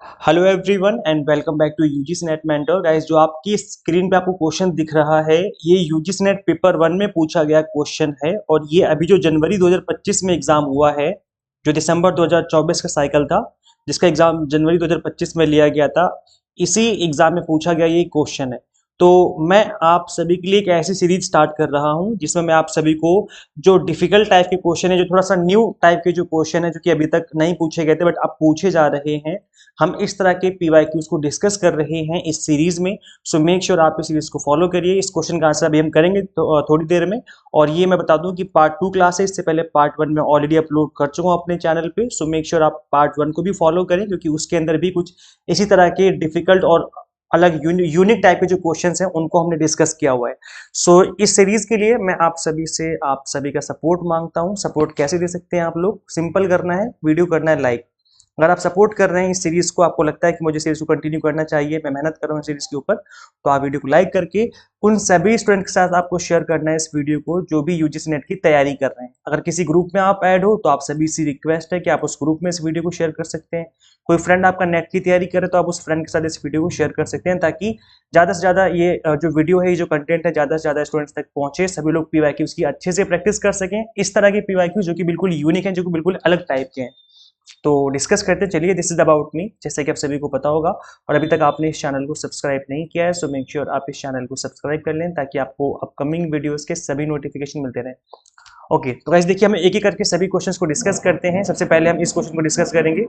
Hello everyone and welcome back to UGC NET mentor guys. जो आपकी screen पे आपको क्वेश्चन दिख रहा है, ये यूजीसी नेट पेपर 1 में पूछा गया क्वेश्चन है। और ये अभी जो जनवरी 2025 में एग्जाम हुआ है, जो दिसंबर 2024 का साइकिल था, जिसका एग्जाम जनवरी 2025 में लिया गया था, इसी एग्जाम में पूछा गया ये क्वेश्चन है। तो मैं आप सभी के लिए एक ऐसी सीरीज स्टार्ट कर रहा हूं जिसमें मैं आप सभी को जो डिफिकल्ट टाइप के क्वेश्चन है, जो थोड़ा सा न्यू टाइप के जो क्वेश्चन है, जो कि अभी तक नहीं पूछे गए थे बट अब पूछे जा रहे हैं, हम इस तरह के पीवाईक्यूज को डिस्कस कर रहे हैं इस सीरीज में। सो मेक श्योर आप इस सीरीज को फॉलो करिए। इस क्वेश्चन का आंसर अभी हम करेंगे तो थोड़ी देर में। और ये मैं बता दूं कि पार्ट 2 क्लास है, इससे पहले पार्ट 1 में ऑलरेडी अपलोड कर चुका हूं अपने चैनल पे। सो मेक श्योर आप पार्ट 1 को भी फॉलो करें, क्योंकि उसके अंदर भी कुछ इसी तरह के डिफिकल्ट और अलग यूनिक टाइप के जो क्वेश्चंस हैं उनको हमने डिस्कस किया हुआ है। सो इस सीरीज के लिए मैं आप सभी से आप सभी का सपोर्ट मांगता हूं। सपोर्ट कैसे दे सकते हैं आप लोग? सिंपल करना है, वीडियो करना है लाइक। अगर आप सपोर्ट कर रहे हैं इस सीरीज को, आपको लगता है कि मुझे सीरीज को कंटिन्यू करना चाहिए, मैं मेहनत कर रहा हूँ सीरीज के ऊपर, तो आप वीडियो को लाइक करके उन सभी स्टूडेंट के साथ आपको शेयर करना है इस वीडियो को जो भी यूजीसी नेट की तैयारी कर रहे हैं। अगर किसी ग्रुप में आप ऐड हो तो आप सभी से रिक्वेस्ट है कि आप उस ग्रुप में इस वीडियो को शेयर कर सकते हैं। कोई फ्रेंड आपका नेट की तैयारी करे तो आप उस फ्रेंड के साथ इस वीडियो को शेयर कर सकते हैं, ताकि ज़्यादा से ज़्यादा ये जो वीडियो है, ये जो कंटेंट है, ज़्यादा से ज़्यादा स्टूडेंट्स तक पहुंचे, सभी लोग पीवाईक्यूज की अच्छे से प्रैक्टिस कर सकें। इस तरह के पीवाईक्यूज जो कि बिल्कुल यूनिक हैं, जो कि बिल्कुल अलग टाइप के हैं। तो डिस्कस करते चलिए। दिस इज अबाउट मी, जैसे कि आप सभी को पता होगा। और अभी तक आपने इस चैनल को सब्सक्राइब नहीं किया है, सो मेक श्योर आप इस चैनल को सब्सक्राइब कर लें, ताकि आपको अपकमिंग वीडियोस के सभी नोटिफिकेशन मिलते रहें। ओके, तो गाइस देखिए, हम एक एक करके सभी क्वेश्चंस को डिस्कस करते हैं। सबसे पहले हम इस क्वेश्चन को डिस्कस करेंगे।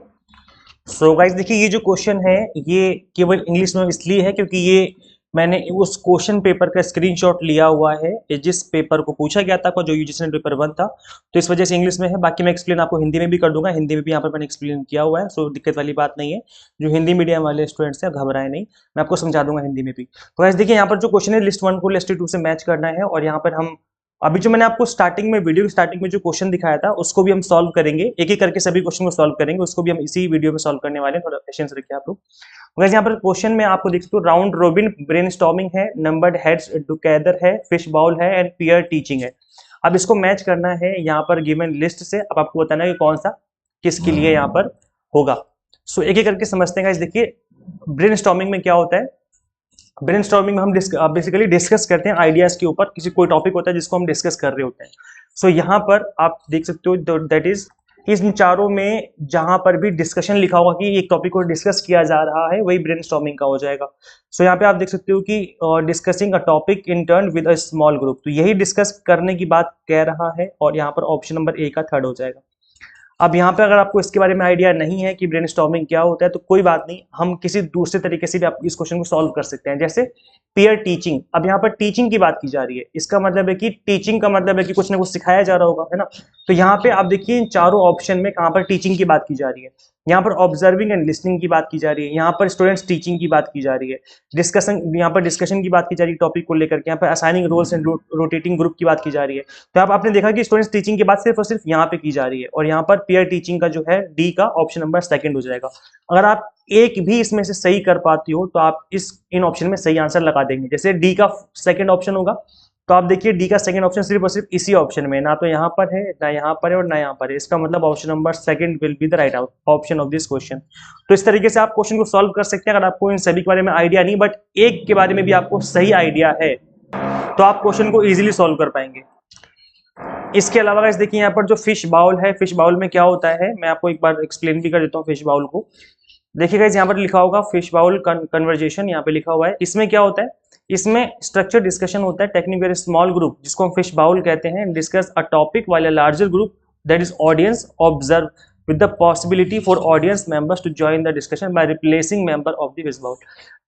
सो गाइस देखिए, ये जो क्वेश्चन है ये केवल इंग्लिश में इसलिए है क्योंकि ये मैंने उस क्वेश्चन पेपर का स्क्रीनशॉट लिया हुआ है, जिस पेपर को पूछा गया था, जो यूजीसी नेट पेपर 1 था। तो इस वजह से इंग्लिश में है। बाकी मैं एक्सप्लेन आपको हिंदी में भी कर दूंगा, हिंदी में भी यहाँ पर मैंने एक्सप्लेन किया हुआ है। सो दिक्कत वाली बात नहीं है। जो हिंदी मीडियम वाले स्टूडेंट्स हैं घबराए नहीं, मैं आपको समझा दूंगा हिंदी में भी। तो गाइस देखिए, यहाँ पर जो क्वेश्चन है, लिस्ट 1 को लिस्ट 2 से मैच करना है। और यहाँ पर हम अभी जो मैंने आपको स्टार्टिंग में, वीडियो की स्टार्टिंग में जो क्वेश्चन दिखाया था, उसको भी हम सॉल्व करेंगे। एक एक करके सभी क्वेश्चन को सॉल्व करेंगे, उसको भी हम इसी वीडियो में सॉल्व करने वाले हैं। थोड़ा पेशेंस रखिए आप लोग। वैसे यहाँ पर क्वेश्चन में आपको देख सकते हो, राउंड रोबिन ब्रेनस्टॉर्मिंग है, नंबर्ड हेड्स टुगेदर है, फिश बाउल है एंड पीयर टीचिंग है। अब इसको मैच करना है यहाँ पर गिवन लिस्ट से। अब आपको बताना है कि कौन सा किसके लिए यहाँ पर होगा। सो एक एक करके समझते हैं। देखिए, ब्रेनस्टॉर्मिंग में क्या होता है? ब्रेनस्टॉर्मिंग में हम बेसिकली डिस्कस करते हैं आइडियाज के ऊपर। किसी कोई टॉपिक होता है जिसको हम डिस्कस कर रहे होते हैं। सो यहाँ पर आप देख सकते हो, दैट इज इन चारों में जहां पर भी डिस्कशन लिखा होगा कि एक टॉपिक को डिस्कस किया जा रहा है, वही ब्रेनस्टॉर्मिंग का हो जाएगा। सो यहाँ पे आप देख सकते हो कि discussing a topic in turn with a small group, तो यही डिस्कस करने की बात कह रहा है। और यहाँ पर ऑप्शन नंबर ए का थर्ड हो जाएगा। अब यहाँ पे अगर आपको इसके बारे में आइडिया नहीं है कि ब्रेनस्टॉर्मिंग क्या होता है, तो कोई बात नहीं, हम किसी दूसरे तरीके से भी आप इस क्वेश्चन को सॉल्व कर सकते हैं। जैसे पीयर टीचिंग। अब यहाँ पर टीचिंग की बात की जा रही है, इसका मतलब है कि टीचिंग का मतलब है कि कुछ ना कुछ सिखाया जा रहा होगा, है ना। तो यहाँ पे आप देखिए, इन चारों ऑप्शन में कहाँ पर टीचिंग की बात की जा रही है। यहाँ पर ऑब्जर्विंग एंड लिसनिंग की बात की जा रही है, यहाँ पर स्टूडेंट्स टीचिंग की बात की जा रही है, डिस्कशन, यहाँ पर डिस्कशन की बात की जा रही है टॉपिक को लेकर के, यहाँ पर assigning roles and rotating group की बात की जा रही है। तो आप आपने देखा कि स्टूडेंट्स टीचिंग की बात सिर्फ और सिर्फ यहाँ पे की जा रही है। और यहाँ पर पीयर टीचिंग का जो है डी का ऑप्शन नंबर सेकंड हो जाएगा। अगर आप एक भी इसमें से सही कर पाती हो तो आप इस इन ऑप्शन में सही आंसर लगा देंगे। जैसे डी का सेकंड ऑप्शन होगा, तो आप देखिए डी का सेकंड ऑप्शन सिर्फ और सिर्फ इसी ऑप्शन में, ना तो यहाँ पर है, ना यहाँ पर है और ना यहाँ पर है। इसका मतलब option number second will be the right option of this question. तो इस तरीके से आप क्वेश्चन को सॉल्व कर सकते हैं। अगर आपको इन सभी के बारे में आइडिया नहीं, बट एक के बारे में भी आपको सही आइडिया है, तो आप क्वेश्चन को इजीली सॉल्व कर पाएंगे। इसके अलावा गाइस देखिए, यहाँ पर जो फिश बाउल है, फिश बाउल में क्या होता है, मैं आपको एक बार एक्सप्लेन भी कर देता हूँ फिश बाउल को। देखिए गाइस, यहाँ पर लिखा होगा फिश बाउल कन्वर्जेशन, यहाँ पे लिखा हुआ है। इसमें क्या होता है? इसमें स्ट्रक्चर डिस्कशन होता है, टेक्निक वेरी स्मॉल ग्रुप, जिसको हम फिश बाउल कहते हैं, discuss a topic while a larger group that is audience observe with the possibility for audience members to join the discussion by replacing member of the fish bowl।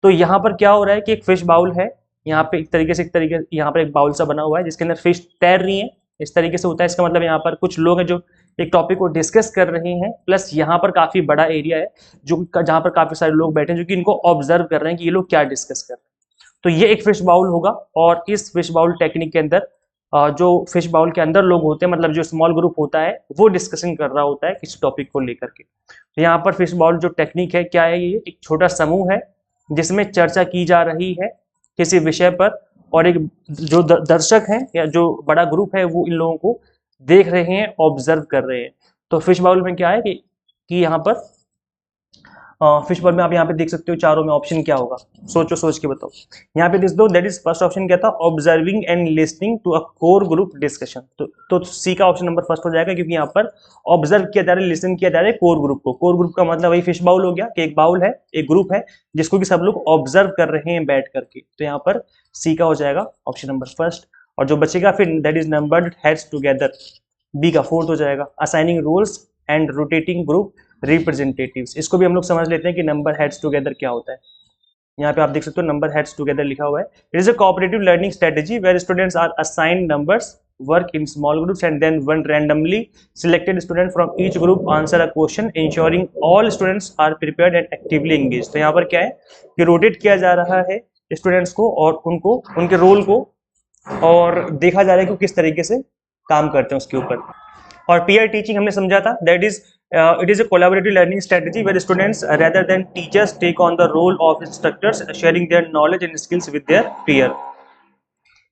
तो यहाँ पर क्या हो रहा है कि एक फिश बाउल है, यहाँ पे एक तरीके यहाँ पर एक बाउल सा बना हुआ है जिसके अंदर फिश तैर रही है। इस तरीके से होता है। इसका मतलब यहाँ पर कुछ लोग हैं जो एक टॉपिक को डिस्कस कर रहे हैं, प्लस यहाँ पर काफी बड़ा एरिया है जो जहाँ पर काफी सारे लोग बैठे हैं जो कि इनको ऑब्जर्व कर रहे हैं कि ये लोग क्या डिस्कस कर रहे हैं। तो ये एक फिश बाउल होगा। और इस फिश बाउल टेक्निक के अंदर जो फिश बाउल के अंदर लोग होते हैं, मतलब जो स्मॉल ग्रुप होता है, वो डिस्कशन कर रहा होता है किसी टॉपिक को लेकर के। तो यहाँ पर फिश बाउल जो टेक्निक है, क्या है? ये एक छोटा समूह है जिसमें चर्चा की जा रही है किसी विषय पर, और एक जो दर्शक हैं या जो बड़ा ग्रुप है, वो इन लोगों को देख रहे हैं, ऑब्जर्व कर रहे हैं। तो फिश बाउल में क्या है कि यहाँ पर फिश बॉल में आप यहाँ पे देख सकते हो चारों में ऑप्शन क्या होगा, सोचो, सोच के बताओ। यहाँ पे देख दो, दैट इज फर्स्ट ऑप्शन क्या था, observing and listening to a core group discussion. तो सी का ऑप्शन नंबर फर्स्ट हो जाएगा, क्योंकि यहाँ पर ऑब्जर्व किया जा रहा है, लिसन किया जा रहा है कोर ग्रुप को। कोर ग्रुप का मतलब वही फिश बाउल हो गया कि एक बाउल है, एक ग्रुप है जिसको कि सब लोग ऑब्जर्व कर रहे हैं बैठ करके। तो यहाँ पर सी का हो जाएगा ऑप्शन नंबर फर्स्ट। और जो बचेगा फिर that is numbered heads together, B का फोर्थ हो जाएगा। Assigning roles and rotating group representatives, इसको भी हम लोग समझ लेते हैं कि नंबर हेड्स टुगेदर क्या होता है। यहाँ पे आप देख सकते हो नंबर हेड्स टुगेदर लिखा हुआ है। It is a cooperative learning strategy where students are assigned numbers, work in small groups and then one randomly selected student from each group answer a question ensuring all students are prepared and actively engage. तो यहाँ पर क्या है कि rotate किया जा रहा है स्टूडेंट्स को और उनको, उनके रोल को, और देखा जा रहा है कि किस तरीके से काम करते हैं उसके ऊपर। और पीयर टीचिंग हमने समझा था, that is it is a collaborative learning strategy where students rather than teachers take on the role of instructors, sharing their knowledge and skills with their peer.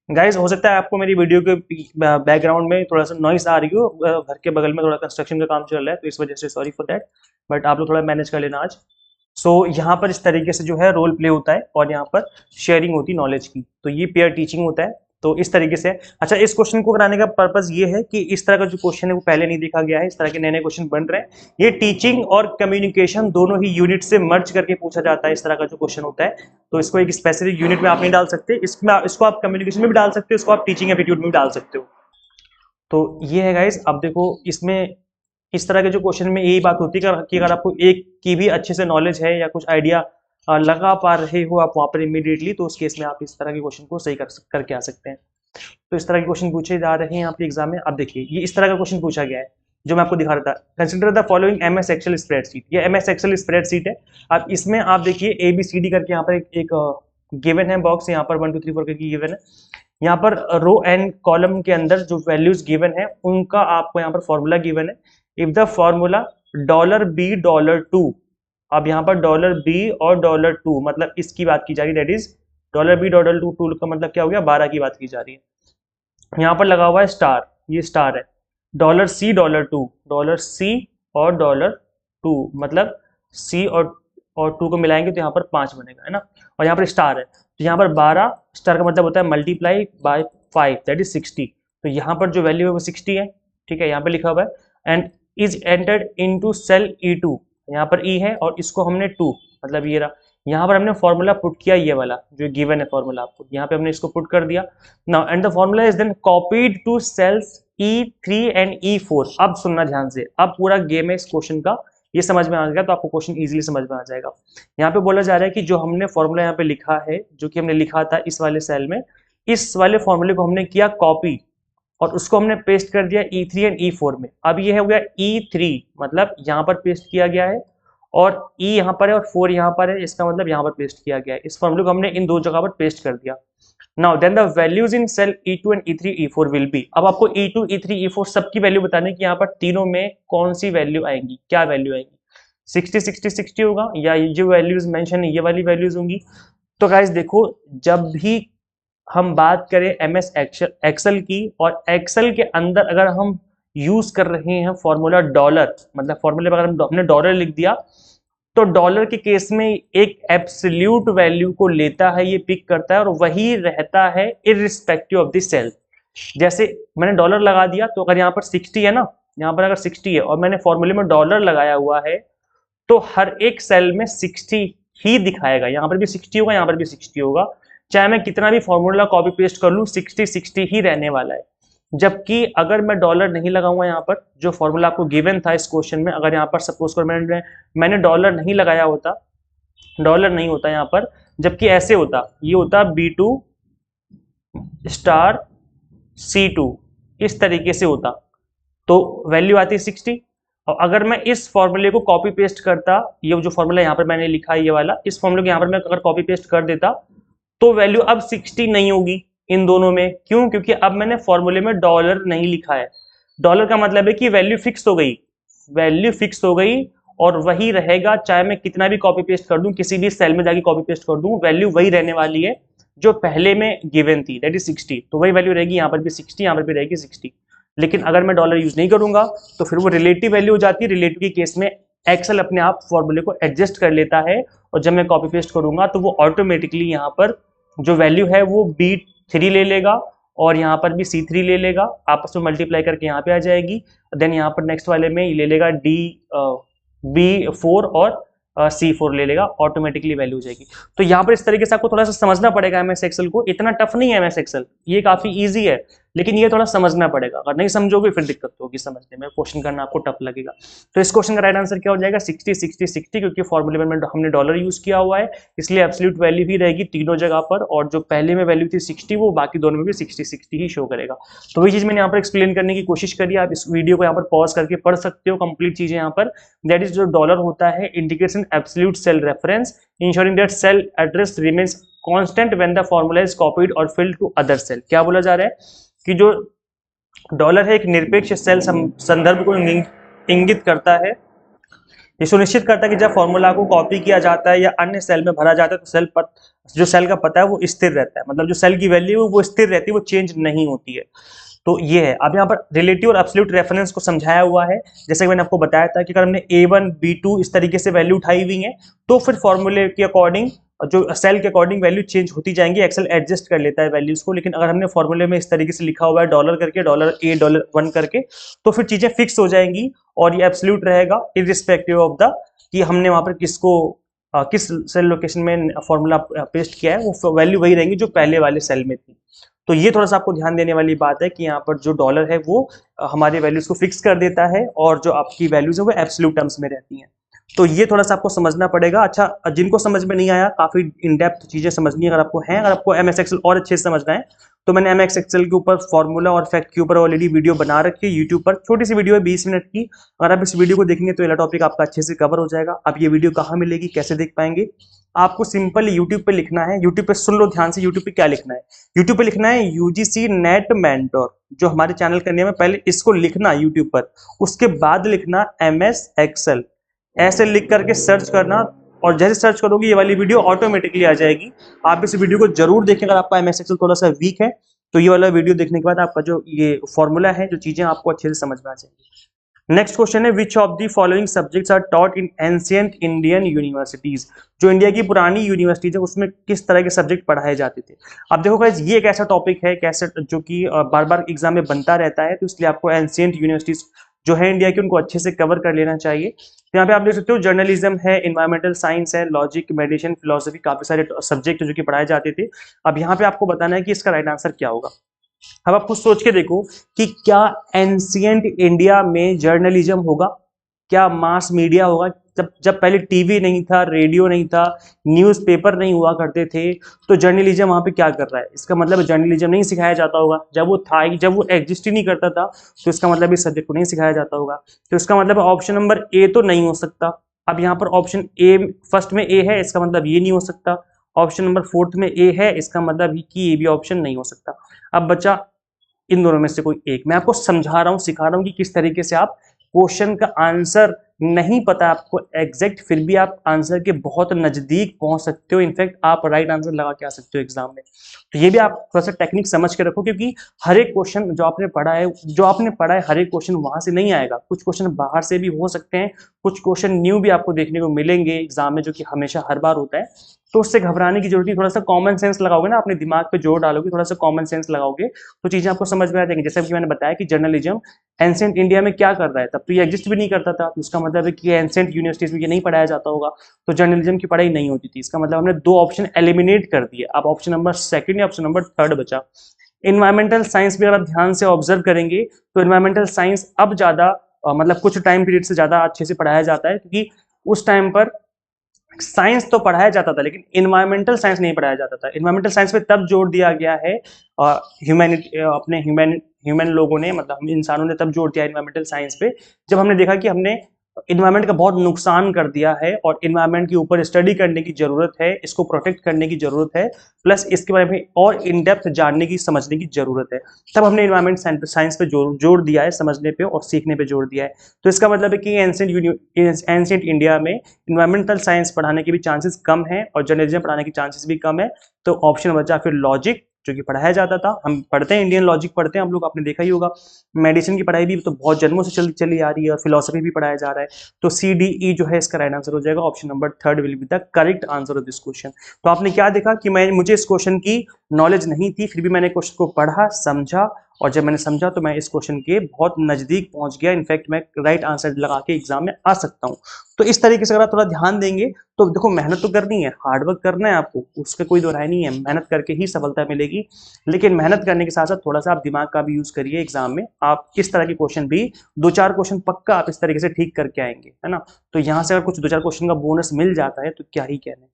Guys हो सकता है आपको मेरी वीडियो के background में थोड़ा सा नॉइस आ रही हो, घर के बगल में थोड़ा कंस्ट्रक्शन का काम चल रहा है, तो इस वजह से सॉरी फॉर दैट, बट आप लोग थोड़ा मैनेज कर लेना आज। सो यहाँ पर इस तरीके से जो है रोल प्ले होता है और यहाँ पर शेयरिंग होती है नॉलेज की, तो ये पेयर टीचिंग होता है। तो इस तरीके से अच्छा, इस क्वेश्चन को कराने का पर्पस ये है कि इस तरह का जो क्वेश्चन है वो पहले नहीं देखा गया है, इस तरह के नए नए क्वेश्चन बन रहे हैं। ये टीचिंग और कम्युनिकेशन दोनों ही यूनिट से मर्ज करके पूछा जाता है, इस तरह का जो क्वेश्चन होता है। तो इसको एक स्पेसिफिक यूनिट में आप नहीं डाल सकते, इसको आप कम्युनिकेशन में भी डाल सकते हो, इसको आप टीचिंग एप्टीट्यूड में भी डाल सकते हो। तो ये है गाइज। अब देखो इसमें इस तरह के जो क्वेश्चन में यही बात होती है कि अगर आपको एक की भी अच्छे से नॉलेज है या कुछ आइडिया लगा पा रहे हो आप वहां पर इमीडिएटली, तो उस केस में आप इस तरह के क्वेश्चन को सही करके आ सकते हैं। तो इस तरह के क्वेश्चन पूछे जा रहे हैं यहाँ पे एग्जाम में। अब देखिए ये इस तरह का क्वेश्चन पूछा गया है जो मैं आपको दिखा रहा था। Consider the following MS Excel spreadsheet. ये एमएस एक्सेल स्प्रेडशीट है। अब इसमें आप देखिए ABCD करके यहाँ पर एक गिवन है बॉक्स, यहाँ पर 1 2 3 4 करके गिवन है। यहाँ पर रो एंड कॉलम के अंदर जो वैल्यूज गिवन है उनका आपको यहाँ पर फॉर्मूला गिवन है। इफ द फॉर्मूला $B $2, अब यहाँ पर $B और $2 मतलब इसकी बात की जा रही है, दैट इज $B $2 का मतलब क्या हो गया, 12 की बात की जा रही है। यहाँ पर लगा हुआ है स्टार, ये स्टार है। $C $2 और $2 मतलब C और 2 को मिलाएंगे तो यहाँ पर 5 बनेगा, है ना। और यहाँ पर स्टार है, तो यहाँ पर 12 स्टार का मतलब होता है मल्टीप्लाई बाय 5 दैट इज 60। तो यहाँ पर जो वैल्यू है वो 60 है, ठीक है, यहाँ पे लिखा हुआ है। And is entered into cell E2, यहाँ पर E है और इसको हमने 2 मतलब ये रहा। यहाँ पर हमने फॉर्मूला पुट किया, ये वाला जो गिवन है फॉर्मूला आपको, यहाँ पे हमने इसको पुट कर दिया। Now and the formula is then copied to cells E3 and E4। अब सुनना ध्यान से, अब पूरा गेम है इस क्वेश्चन का, ये समझ में आ गया तो आपको क्वेश्चन इजीली समझ में आ जाएगा। यहाँ पे बोला जा रहा है कि जो हमने फॉर्मूला यहाँ पे लिखा है, जो कि हमने लिखा था इस वाले सेल में, इस वाले फॉर्मूले को हमने किया कॉपी और उसको हमने पेस्ट कर दिया E3 एंड E4 में। अब ये हो गया E3 मतलब यहाँ पर पेस्ट किया गया है और E यहाँ पर है और 4 यहाँ पर है, इसका मतलब यहाँ पर पेस्ट किया गया है। इस फॉर्मूले को हमने इन दो जगह पर पेस्ट कर दिया। Now then the values in cell E2 and E3 E4 will be. अब आपको E2 E3 E4 सबकी वैल्यू बताने की यहाँ पर तीनों में कौन सी वैल्यू आएंगी, क्या वैल्यू आएंगी, 60 60 60 होगा या ये जो वैल्यूज मेंशन है ये वाली वैल्यूज होंगी। तो गाइस देखो, जब भी हम बात करें MS एक्सेल की और एक्सेल के अंदर अगर हम यूज कर रहे हैं फॉर्मूला डॉलर, मतलब फॉर्मूले पर अगर हमने डॉलर लिख दिया तो डॉलर के केस में एक एब्सोल्यूट वैल्यू को लेता है, ये पिक करता है और वही रहता है इररिस्पेक्टिव ऑफ द सेल। जैसे मैंने डॉलर लगा दिया तो अगर यहाँ पर 60 है ना, यहाँ पर अगर 60 है और मैंने फॉर्मूले में डॉलर लगाया हुआ है तो हर एक सेल में 60 ही दिखाएगा। यहाँ पर भी 60 होगा, यहाँ पर भी 60 होगा, चाहे मैं कितना भी फॉर्मूला कॉपी पेस्ट कर लूँ 60 60 ही रहने वाला है। जबकि अगर मैं डॉलर नहीं लगाऊंगा, यहाँ पर जो फॉर्मूला आपको गिवन था इस क्वेश्चन में, अगर यहाँ पर सपोज कर मैंने डॉलर नहीं लगाया होता, डॉलर नहीं होता यहाँ पर, जबकि ऐसे होता, ये होता B2 स्टार C2, इस तरीके से होता तो वैल्यू आती 60। और अगर मैं इस फॉर्मूले को कॉपी पेस्ट करता, ये जो फॉर्मूला यहाँ पर मैंने लिखा है ये वाला, इस फॉर्मूले को यहाँ पर मैं अगर कॉपी पेस्ट कर देता तो वैल्यू अब 60 नहीं होगी इन दोनों में। क्यों? क्योंकि अब मैंने फॉर्मूले में डॉलर नहीं लिखा है। डॉलर का मतलब है कि वैल्यू फिक्स हो गई, वैल्यू फिक्स हो गई और वही रहेगा, चाहे मैं कितना भी कॉपी पेस्ट कर दूं, किसी भी सेल में जाके कॉपी पेस्ट कर दूं, वैल्यू वही रहने वाली है जो पहले में गिवन थी, दैट इज 60। तो वही वैल्यू रहेगी, यहाँ पर भी 60, यहाँ पर भी रहेगी 60। लेकिन अगर मैं डॉलर यूज नहीं करूंगा तो फिर वो रिलेटिव वैल्यू हो जाती है। रिलेटिव के केस में एक्सेल अपने आप फॉर्मूले को एडजस्ट कर लेता है, और जब मैं कॉपी पेस्ट करूंगा तो वो ऑटोमेटिकली यहाँ पर जो वैल्यू है वो B3 ले लेगा, और यहाँ पर भी C3 ले लेगा, आपस में मल्टीप्लाई करके यहाँ पे आ जाएगी। देन यहाँ पर नेक्स्ट वाले में ले लेगा B4 और C4 ले लेगा, ऑटोमेटिकली वैल्यू हो जाएगी। तो यहाँ पर इस तरीके से आपको थोड़ा सा समझना पड़ेगा एमएस एक्सेल को। इतना टफ नहीं है एमएस एक्सेल, ये काफी ईजी है, लेकिन ये थोड़ा समझना पड़ेगा। अगर नहीं समझोगे फिर दिक्कत होगी समझने में, क्वेश्चन करना आपको टफ लगेगा। तो इस क्वेश्चन का राइट आंसर क्या हो जाएगा? 60 60 60, क्योंकि फॉर्मूले में हमने डॉलर यूज किया हुआ है, इसलिए एब्सोल्यूट वैल्यू ही रहेगी तीनों जगह पर, और जो पहले में वैल्यू थी 60 वो बाकी दोनों में भी 60 60 ही शो करेगा। तो वही चीज मैंने यहाँ पर एक्सप्लेन करने की कोशिश करी। आप इस वीडियो को यहाँ पर पॉज करके पढ़ सकते हो कंप्लीट चीजें यहाँ पर। दैट इज जो डॉलर होता है indicates an absolute cell reference ensuring that cell address remains constant when the formula is copied or filled to other cell। क्या बोला जा रहा है कि जो डॉलर है एक निरपेक्ष सेल संदर्भ को इंगित करता है। ये सुनिश्चित करता है कि जब फॉर्मूला को कॉपी किया जाता है या अन्य सेल में भरा जाता है तो जो सेल का पता है वो स्थिर रहता है, मतलब जो सेल की वैल्यू है वो स्थिर रहती है, वो चेंज नहीं होती है। तो ये है। अब यहाँ पर रिलेटिव और एब्सोल्यूट रेफरेंस को समझाया हुआ है, जैसे कि मैंने आपको बताया था कि अगर हमने A1 B2 इस तरीके से वैल्यू उठाई हुई है तो फिर फॉर्मूले के अकॉर्डिंग जो सेल के अकॉर्डिंग वैल्यू चेंज होती जाएंगी, एक्सेल एडजस्ट कर लेता है वैल्यूज को। लेकिन अगर हमने फॉर्मूले में इस तरीके से लिखा हुआ है डॉलर करके, $A $1 करके, तो फिर चीजें फिक्स हो जाएंगी और ये एब्सोल्यूट रहेगा इररिस्पेक्टिव ऑफ द कि हमने वहां पर किस सेल लोकेशन में फॉर्मूला पेस्ट किया है, वो वैल्यू वही रहेंगी जो पहले वाले सेल में थी। तो ये थोड़ा सा आपको ध्यान देने वाली बात है कि यहाँ पर जो डॉलर है वो हमारे वैल्यूज को फिक्स कर देता है, और जो आपकी वैल्यूज है वो एब्सोल्यूट टर्म्स में रहती हैं। तो ये थोड़ा सा आपको समझना पड़ेगा। अच्छा, जिनको समझ में नहीं आया, काफी इन डेप्थ चीजें समझनी अगर आपको एमएस एक्सेल और अच्छे से समझना है तो मैंने एमएस एक्सेल के ऊपर फॉर्मूला और फैक्ट के ऊपर ऑलरेडी वीडियो बना रखी है यूट्यूब पर। छोटी सी वीडियो है 20 मिनट की। अगर आप इस वीडियो को देखेंगे तो ये टॉपिक आपका अच्छे से कवर हो जाएगा। अब ये वीडियो कहाँ मिलेगी, कैसे देख पाएंगे? आपको सिंपल यूट्यूब पे लिखना है। यूट्यूब पे सुन लो ध्यान से, यूट्यूब पे क्या लिखना है। यूट्यूब पे लिखना है यूजीसी नेट मेंटोर, जो हमारे चैनल का नेम है। पहले इसको लिखना यूट्यूब पर, उसके बाद लिखना एमएस एक्सेल। ऐसे लिख करके सर्च करना, और जैसे सर्च करोगे ये वाली वीडियो ऑटोमेटिकली आ जाएगी। आप इस वीडियो को जरूर देखें। अगर आपका एमएस एक्सेल थोड़ा सा वीक है तो ये वाला वीडियो देखने के बाद आपका जो ये फॉर्मूला है, जो चीजें आपको अच्छे से समझ में आ जाएंगी। नेक्स्ट क्वेश्चन है, which of the following subjects are taught in ancient Indian universities. जो इंडिया की पुरानी यूनिवर्सिटीज है उसमें किस तरह के सब्जेक्ट पढ़ाए जाते थे। अब देखो गाइस, ये एक ऐसा टॉपिक है कैसे जो कि बार बार एग्जाम में बनता रहता है, तो इसलिए आपको एंशिएंट यूनिवर्सिटीज जो है इंडिया की उनको अच्छे से कवर कर लेना चाहिए। तो यहाँ पे आप देख सकते हो जर्नलिज्म है, इन्वायरमेंटल साइंस है, लॉजिक, मेडिसिन, फिलोसफी, काफी सारे सब्जेक्ट जो कि पढ़ाए जाते थे। अब यहाँ पे आपको बताना है कि इसका राइट आंसर क्या होगा। अब आप खुद सोच के देखो कि क्या एंशिएंट इंडिया में जर्नलिज्म होगा, क्या मास मीडिया होगा। जब पहले टीवी नहीं था, रेडियो नहीं था, न्यूज़पेपर नहीं हुआ करते थे, तो जर्नलिज्म वहां पे क्या कर रहा है? इसका मतलब जर्नलिज्म नहीं सिखाया जाता होगा। जब वो एग्जिस्ट ही नहीं करता था तो इसका मतलब इस सब्जेक्ट को नहीं सिखाया जाता होगा। तो इसका मतलब ऑप्शन नंबर ए तो नहीं हो सकता। अब यहाँ पर ऑप्शन ए फर्स्ट में ए है, इसका मतलब ये नहीं हो सकता। ऑप्शन नंबर फोर्थ में ए है, इसका मतलब कि ये भी ऑप्शन नहीं हो सकता। अब बच्चा इन दोनों में से कोई एक। मैं आपको समझा रहा हूँ, सिखा रहा हूँ कि किस तरीके से आप क्वेश्चन का आंसर नहीं पता आपको एग्जैक्ट, फिर भी आप आंसर के बहुत नजदीक पहुंच सकते हो। इनफैक्ट आप राइट आंसर लगा के आ सकते हो एग्जाम में। तो ये भी आप थोड़ा सा टेक्निक समझ के रखो, क्योंकि हर एक क्वेश्चन जो आपने पढ़ा है हर एक क्वेश्चन वहां से नहीं आएगा। कुछ क्वेश्चन बाहर से भी हो सकते हैं, कुछ क्वेश्चन न्यू भी आपको देखने को मिलेंगे एग्जाम में, जो कि हमेशा हर बार होता है। तो उससे घबराने की जरूरत नहीं। थोड़ा सा कॉमन सेंस लगाओगे ना, अपने दिमाग पे जोर डालोगे, थोड़ा सा कॉमन सेंस लगाओगे तो चीजें आपको समझ में आ जाएंगी। जैसे कि मैंने बताया कि जर्नलिज्म एंशिएंट इंडिया में क्या कर रहा है, तब तो ये एग्जिस्ट भी नहीं करता था। तो इसका मतलब है कि एंशिएंट यूनिवर्सिटीज में ये नहीं पढ़ाया जाता होगा, तो जर्नलिज्म की पढ़ाई नहीं होती थी। इसका मतलब हमने दो ऑप्शन एलिमिनेट कर दिए। अब ऑप्शन नंबर सेकंड या ऑप्शन नंबर थर्ड बचा। इन्वायरमेंटल साइंस भी अगर आप ध्यान से ऑब्जर्व करेंगे तो इन्वायरमेंटल साइंस अब ज्यादा मतलब कुछ टाइम पीरियड से ज्यादा अच्छे से पढ़ाया जाता है, क्योंकि उस टाइम पर साइंस तो पढ़ाया जाता था लेकिन इन्वायरमेंटल साइंस नहीं पढ़ाया जाता था। इन्वायरमेंटल साइंस पे तब जोर दिया गया है ह्यूमन लोगों ने, मतलब हम इंसानों ने तब जोर दिया इन्वायरमेंटल साइंस पे, जब हमने देखा कि हमने इन्वायरमेंट का बहुत नुकसान कर दिया है और इन्वायरमेंट के ऊपर स्टडी करने की जरूरत है, इसको प्रोटेक्ट करने की जरूरत है, प्लस इसके बारे में और इन डेप्थ जानने की, समझने की जरूरत है। तब हमने इन्वायरमेंट साइंस पे जोर दिया है, समझने पे और सीखने पे जोर दिया है। तो इसका मतलब है कि एंशिएंट इंडिया में इन्वायरमेंटल साइंस पढ़ाने के भी चांसेस कम है और जर्नलिज्म पढ़ाने के चांसेस भी कम है। तो ऑप्शन बचा फिर लॉजिक जो कि पढ़ाया जाता था। हम पढ़ते हैं, इंडियन लॉजिक पढ़ते हैं हम लोग, आपने देखा ही होगा। मेडिसिन की पढ़ाई भी तो बहुत जन्मों से चली आ रही है, और फिलोसफी भी पढ़ाया जा रहा है। तो CDE जो है इसका राइट आंसर हो जाएगा। Option number 3 will be the correct answer of this question. तो आपने क्या देखा कि मुझे इस क्वेश्चन की नॉलेज नहीं थी, फिर भी मैंने क्वेश्चन को पढ़ा, समझा, और जब मैंने समझा तो मैं इस क्वेश्चन के बहुत नजदीक पहुंच गया। इनफैक्ट मैं राइट आंसर लगा के एग्जाम में आ सकता हूं। तो इस तरीके से अगर आप थोड़ा ध्यान देंगे तो देखो, मेहनत तो करनी है, हार्डवर्क करना है आपको, उसका कोई दो राय नहीं है, मेहनत करके ही सफलता मिलेगी। लेकिन मेहनत करने के साथ साथ थोड़ा सा आप दिमाग का भी यूज करिए एग्जाम में। आप इस तरह के क्वेश्चन भी 2-4 क्वेश्चन पक्का आप इस तरीके से ठीक करके आएंगे, है ना। तो यहाँ से अगर कुछ 2-4 क्वेश्चन का बोनस मिल जाता है तो क्या ही कहने।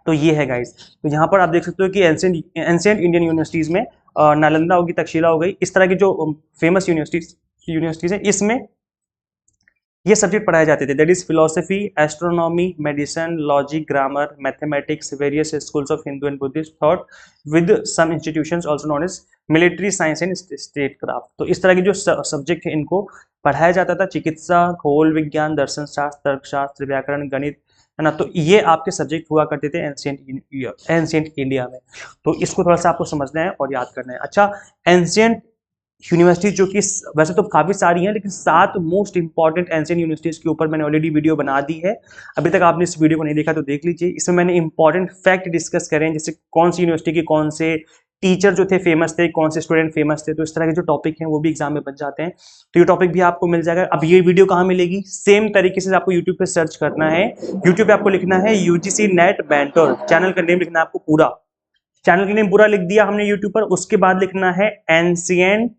तो ये है गाइस। तो यहाँ पर आप देख सकते हो कि एंशिएंट इंडियन यूनिवर्सिटीज में नालंदा होगी, तक्षशिला हो गई, इस तरह की जो फेमस यूनिवर्सिटीज है, इसमें ये सब्जेक्ट पढ़ाए जाते थे। That is philosophy, astronomy, medicine, logic, grammar, mathematics, various schools of Hindu and Buddhist thought with some institutions also known as military science and statecraft. तो इस तरह के जो सब्जेक्ट है इनको पढ़ाया जाता था। चिकित्सा, खगोल विज्ञान, दर्शन शास्त्र, तर्कशास्त्र, व्याकरण, गणित, है ना। तो ये आपके सब्जेक्ट हुआ करते थे एंशिएंट इंडिया में। तो इसको थोड़ा सा आपको समझना है और याद करना है। अच्छा, एंशिएंट यूनिवर्सिटी जो कि वैसे तो काफी सारी हैं, लेकिन 7 मोस्ट इंपॉर्टेंट एंशिएंट यूनिवर्सिटीज के ऊपर मैंने ऑलरेडी वीडियो बना दी है। अभी तक आपने इस वीडियो को नहीं देखा तो देख लीजिए। इसमें मैंने इंपॉर्टेंट फैक्ट डिस्कस करें, जैसे कौन सी यूनिवर्सिटी के कौन से टीचर जो थे फेमस थे, कौन से स्टूडेंट फेमस थे। तो इस तरह के जो टॉपिक हैं वो भी एग्जाम में बच जाते हैं। तो ये टॉपिक भी आपको मिल जाएगा। अब ये वीडियो कहाँ मिलेगी? सेम तरीके से आपको यूट्यूब पे सर्च करना है। यूट्यूब पे आपको लिखना है UGC नेट मेंटर, चैनल का नेम लिखना है आपको पूरा। चैनल का नेम पूरा लिख दिया हमने यूट्यूब पर, उसके बाद लिखना है एंशिएंट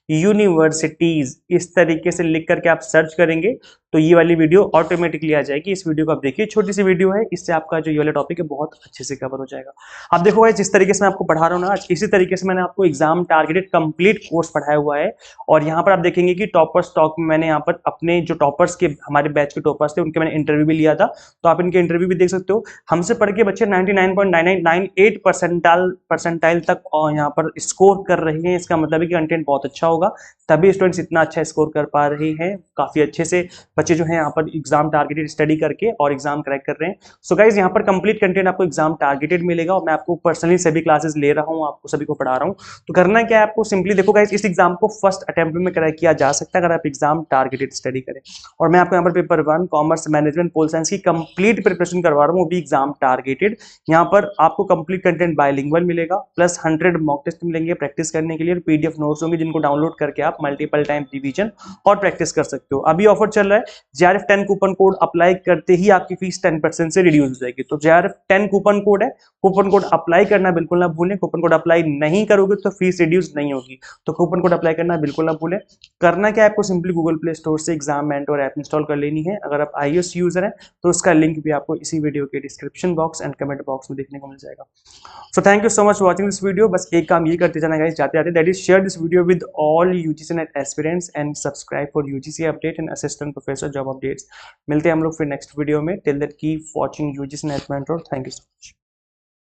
यूनिवर्सिटीज। इस तरीके से लिख करके आप सर्च करेंगे तो ये वाली वीडियो ऑटोमेटिकली आ जाएगी। इस वीडियो को आप देखिए, छोटी सी वीडियो है, इससे आपका जो ये वाला टॉपिक है बहुत अच्छे से कवर हो जाएगा। आप देखो भाई, जिस तरीके से मैं आपको पढ़ा रहा हूँ ना आज, इसी तरीके से मैंने आपको एग्जाम टारगेटेड कंप्लीट कोर्स पढ़ाया हुआ है। और यहाँ पर आप देखेंगे कि टॉपर्स टॉक में मैंने यहाँ पर अपने जो टॉपर्स के, हमारे बैच के टॉपर्स थे, उनके मैंने इंटरव्यू भी लिया था। तो आप इनके इंटरव्यू भी देख सकते हो। हमसे पढ़ के बच्चे 99.9998 परसेंटाइल तक यहाँ पर स्कोर कर रहे हैं। इसका मतलब है कि कंटेंट बहुत अच्छा होगा, तभी स्टूडेंट्स इतना अच्छा स्कोर कर पा रहे हैं। काफी अच्छे से बच्चे जो हैं यहाँ पर एग्जाम टारगेटेड स्टडी करके और एग्जाम क्रैक कर रहे हैं। सो गाइज, यहाँ पर कंप्लीट कंटेंट आपको एग्जाम टारगेटेड मिलेगा, और मैं आपको पर्सनली सभी क्लासेस ले रहा हूँ, आपको सभी को पढ़ा रहा हूँ। तो करना क्या है आपको, सिंपली देखो गाइज, इस एग्जाम को फर्स्ट अटेम्प्ट में क्रैक किया जा सकता है अगर आप एग्जाम टारगेटेड स्टडी करें। और मैं आपको यहाँ पर paper 1 commerce, management, pol science की कंप्लीट प्रिपरेशन करवा रहा हूँ, वो भी एग्जाम टारगेटेड। यहाँ पर आपको कंप्लीट कंटेंट बायलिंगुअल मिलेगा, प्लस 100 मॉक टेस्ट मिलेंगे प्रैक्टिस करने के लिए, PDF नोट्स होंगे जिनको डाउनलोड करके आप मल्टीपल टाइम रिवीजन और प्रैक्टिस कर सकते हो। अभी ऑफर चल रहा है, JRF 10 कूपन कोड अप्लाई करते ही आपकी फीस 10% से रिड्यूस हो जाएगी। तो JRF 10 कूपन कोड है, कूपन कोड अप्लाई करना बिल्कुल ना भूलें। कूपन कोड अप्लाई नहीं करोगे तो फीस रिड्यूस नहीं होगी, तो कूपन कोड अप्लाई करना बिल्कुल ना भूलें। करना क्या है आपको, सिंपली गूगल प्ले स्टोर से एग्जाम मेंटर ऐप इंस्टॉल कर लेनी है। अगर आप iOS यूजर हैं तो उसका लिंक भी आपको इसी वीडियो के description box and comment box में देखने को मिल जाएगा। So thank you so much for watching this video. बस एक काम ये करते जाना गाइस जाते जाते, that is share this video with all UGC net aspirants and subscribe for UGC update and assistant professor job updates. मिलते हैं हम लोग फिर नेक्स्ट वीडियो में। Till that keep watching UGC net mentor. Thank you so much.